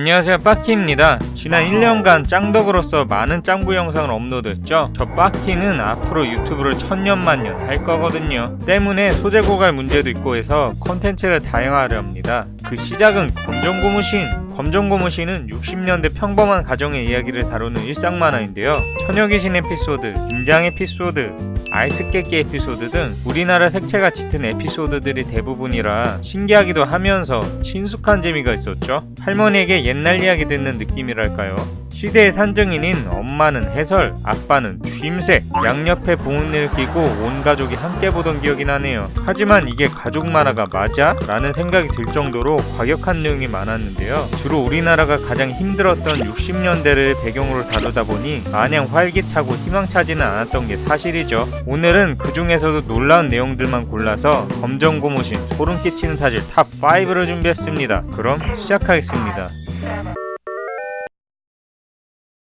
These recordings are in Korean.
안녕하세요, 빠키입니다. 지난 1년간 짱덕으로서 많은 짱구 영상을 업로드했죠. 저 빠키는 앞으로 유튜브를 천년만년 할 거거든요. 때문에 소재 고갈 문제도 있고 해서 콘텐츠를 다양화하려 합니다. 그 시작은 검정고무신. 검정고무신은 60년대 평범한 가정의 이야기를 다루는 일상 만화인데요. 처녀귀신 에피소드, 김장 에피소드, 아이스깨끼 에피소드 등 우리나라 색채가 짙은 에피소드들이 대부분이라 신기하기도 하면서 친숙한 재미가 있었죠. 할머니에게 옛날 이야기 듣는 느낌이랄까요. 시대의 산증인인 엄마는 해설, 아빠는 쉼새, 양옆에 부모님을 끼고 온 가족이 함께 보던 기억이 나네요. 하지만 이게 가족 만화가 맞아? 라는 생각이 들 정도로 과격한 내용이 많았는데요. 주로 우리나라가 가장 힘들었던 60년대를 배경으로 다루다 보니 마냥 활기차고 희망차지는 않았던 게 사실이죠. 오늘은 그 중에서도 놀라운 내용들만 골라서 검정고무신 소름 끼치는 사실 탑5를 준비했습니다. 그럼 시작하겠습니다.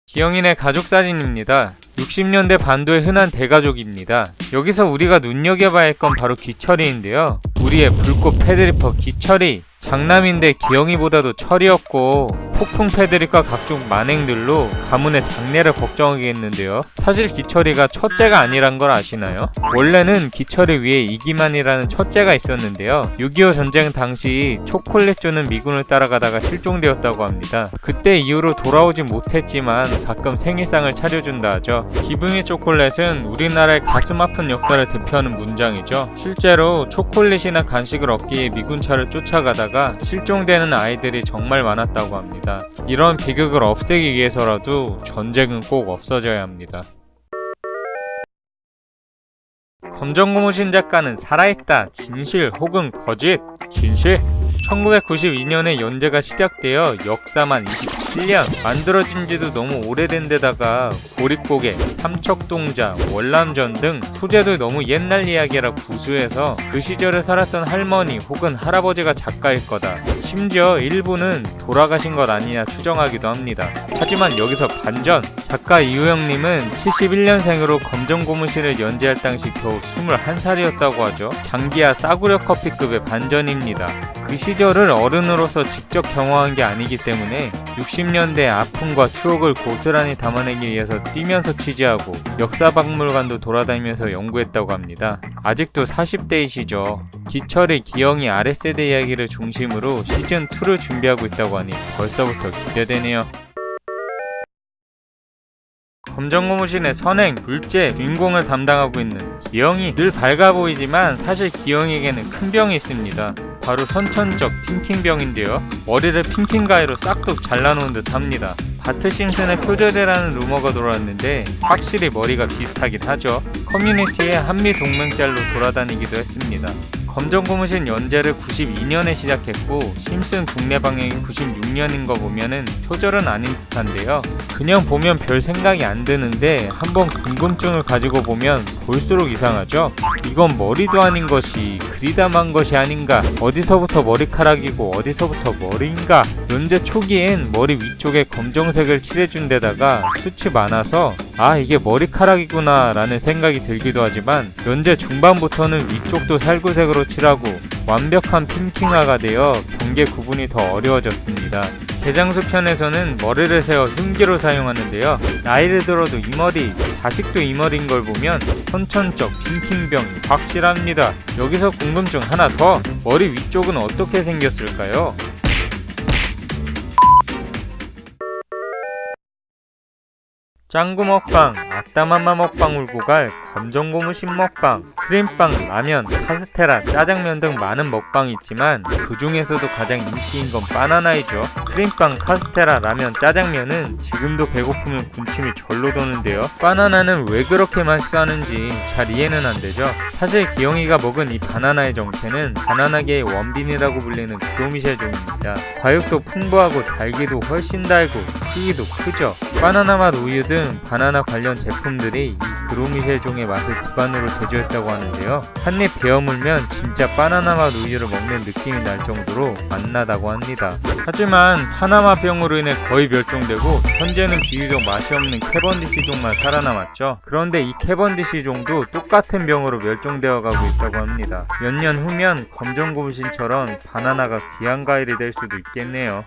기영인의 가족사진입니다. 60년대 반도의 흔한 대가족입니다. 여기서 우리가 눈여겨봐야 할 건 바로 기철이인데요. 우리의 불꽃 패드리퍼 기철이. 장남인데 기영이보다도 철이었고 폭풍 패드립과 각종 만행들로 가문의 장래를 걱정하게 했는데요. 사실 기철이가 첫째가 아니란 걸 아시나요? 원래는 기철이 위에 이기만이라는 첫째가 있었는데요. 6.25 전쟁 당시 초콜릿 주는 미군을 따라가다가 실종되었다고 합니다. 그때 이후로 돌아오지 못했지만 가끔 생일상을 차려준다 하죠. 기붕이 초콜릿은 우리나라의 가슴 아픈 역사를 대표하는 문장이죠. 실제로 초콜릿이나 간식을 얻기 위해 미군차를 쫓아가다가 실종되는 아이들이 정말 많았다고 합니다. 이런 비극을 없애기 위해서라도 전쟁은 꼭 없어져야 합니다. 검정고무신 작가는 살아있다, 진실 혹은 거짓, 진실. 1992년에 연재가 시작되어 역사만 27년, 만들어진 지도 너무 오래된 데다가 고립고개, 삼척동자, 월남전 등 소재도 너무 옛날 이야기라 구수해서 그 시절에 살았던 할머니 혹은 할아버지가 작가일 거다. 심지어 일부는 돌아가신 것 아니냐 추정하기도 합니다. 하지만 여기서 반전! 작가 이우영님은 71년생으로 검정고무신을 연재할 당시 겨우 21살이었다고 하죠. 장기하 싸구려 커피급의 반전입니다. 그 시절을 어른으로서 직접 경험한 게 아니기 때문에 60년대의 아픔과 추억을 고스란히 담아내기 위해서 뛰면서 취재하고 역사박물관도 돌아다니면서 연구했다고 합니다. 아직도 40대이시죠. 기철이 기영이 아랫세대 이야기를 중심으로 시즌2를 준비하고 있다고 하니 벌써부터 기대되네요. 검정고무신의 선행, 불제, 주인공을 담당하고 있는 기영이. 늘 밝아 보이지만 사실 기영에게는 큰 병이 있습니다. 바로 선천적 핑킹병인데요. 머리를 핑킹 가위로 싹둑 잘라놓은 듯 합니다. 바트 심슨의 표절이라는 루머가 돌았는데 확실히 머리가 비슷하긴 하죠. 커뮤니티에 한미 동맹짤로 돌아다니기도 했습니다. 검정고무신 연재를 92년에 시작했고 심슨 국내 방영이 96년인 거 보면은 표절은 아닌 듯한데요. 그냥 보면 별 생각이 안 드는데 한번 궁금증을 가지고 보면 볼수록 이상하죠. 이건 머리도 아닌 것이 그리담한 것이 아닌가, 어디서부터 머리카락이고 어디서부터 머리인가. 연재 초기엔 머리 위쪽에 검정색을 칠해준 데다가 숱이 많아서 아, 이게 머리카락이구나 라는 생각이 들기도 하지만 연재 중반부터는 위쪽도 살구색으로 칠하고 완벽한 핑킹화가 되어 경계 구분이 더 어려워졌습니다. 개장수 편에서는 머리를 세워 흉기로 사용하는데요. 나이를 들어도 이 머리, 자식도 이 머리인 걸 보면 선천적 핑킹병이 확실합니다. 여기서 궁금증 하나 더. 머리 위쪽은 어떻게 생겼을까요? 짱구 먹방, 악담한마 먹방 울고 갈 검정고무신 먹방, 크림빵, 라면, 카스테라, 짜장면 등 많은 먹방이 있지만 그 중에서도 가장 인기인 건 바나나이죠. 크림빵, 카스테라, 라면, 짜장면은 지금도 배고프면 군침이 절로 도는데요. 바나나는 왜 그렇게 맛있어하는지 잘 이해는 안 되죠. 사실 기영이가 먹은 이 바나나의 정체는 바나나계의 원빈이라고 불리는 드로미셸 종입니다. 과육도 풍부하고 달기도 훨씬 달고 크기도 크죠. 바나나 맛 우유 등 바나나 관련 제품들이 이 드로미셸 종의 맛을 기반으로 제조했다고 하는데요. 한입 베어물면 진짜 바나나 맛 우유를 먹는 느낌이 날 정도로 맛나다고 합니다. 하지만 파나마병으로 인해 거의 멸종되고 현재는 비교적 맛이 없는 캐번디시 종만 살아남았죠. 그런데 이 캐번디시 종도 똑같은 병으로 멸종되어 가고 있다고 합니다. 몇 년 후면 검정고무신처럼 바나나가 귀한 과일이 될 수도 있겠네요.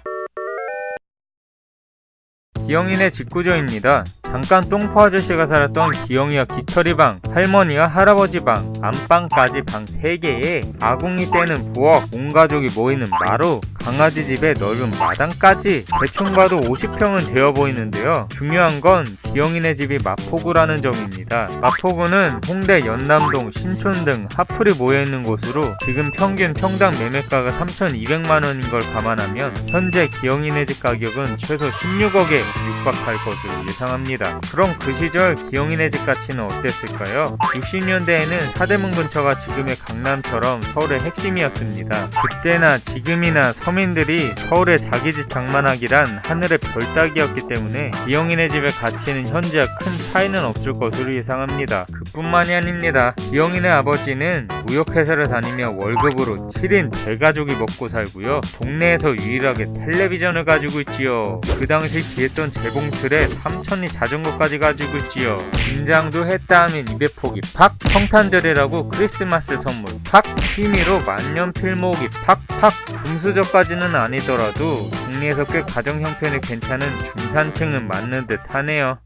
기영이네 직구조입니다. 잠깐 똥포 아저씨가 살았던 기영이와 기철이 방, 할머니와 할아버지 방, 안방까지 방 3개에 아궁이 떼는 부엌, 온 가족이 모이는 마루, 강아지 집에 넓은 마당까지 대충 봐도 50평은 되어 보이는데요. 중요한 건 기영이네 집이 마포구라는 점입니다. 마포구는 홍대, 연남동, 신촌 등 핫플이 모여있는 곳으로 지금 평균 평당 매매가가 3,200만원인 걸 감안하면 현재 기영이네 집 가격은 최소 16억에 육박할 것으로 예상합니다. 그럼 그 시절 기영이네 집 가치는 어땠을까요? 60년대에는 사대문 근처가 지금의 강남처럼 서울의 핵심이었습니다. 그때나 지금이나 서민들이 서울에 자기 집 장만하기란 하늘의 별 따기였기 때문에 기영이네 집의 가치는 현재와 큰 차이는 없을 것으로 예상합니다. 그뿐만이 아닙니다. 기영이네 아버지는 무역회사를 다니며 월급으로 7인 대가족이 먹고 살고요. 동네에서 유일하게 텔레비전을 가지고 있지요. 그 당시 귀했던 재봉틀에 삼촌이 자전거까지 가지고 있지요. 김장도 했다 하면 입에 폭이 팍, 성탄절이라고 크리스마스 선물 팍, 취미로 만년필 모으기 팍팍. 금수저까지는 아니더라도 동네에서 꽤 가정 형편이 괜찮은 중산층은 맞는 듯 하네요.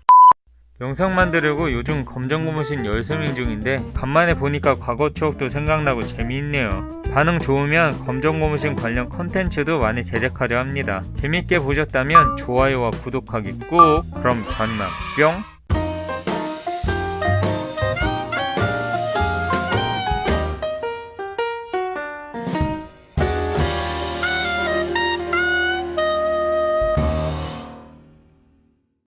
영상 만들려고 요즘 검정고무신 열스밍 중인데 간만에 보니까 과거 추억도 생각나고 재미있네요. 반응 좋으면 검정고무신 관련 컨텐츠도 많이 제작하려 합니다. 재밌게 보셨다면 좋아요와 구독하기 꾹. 그럼 저는 뿅.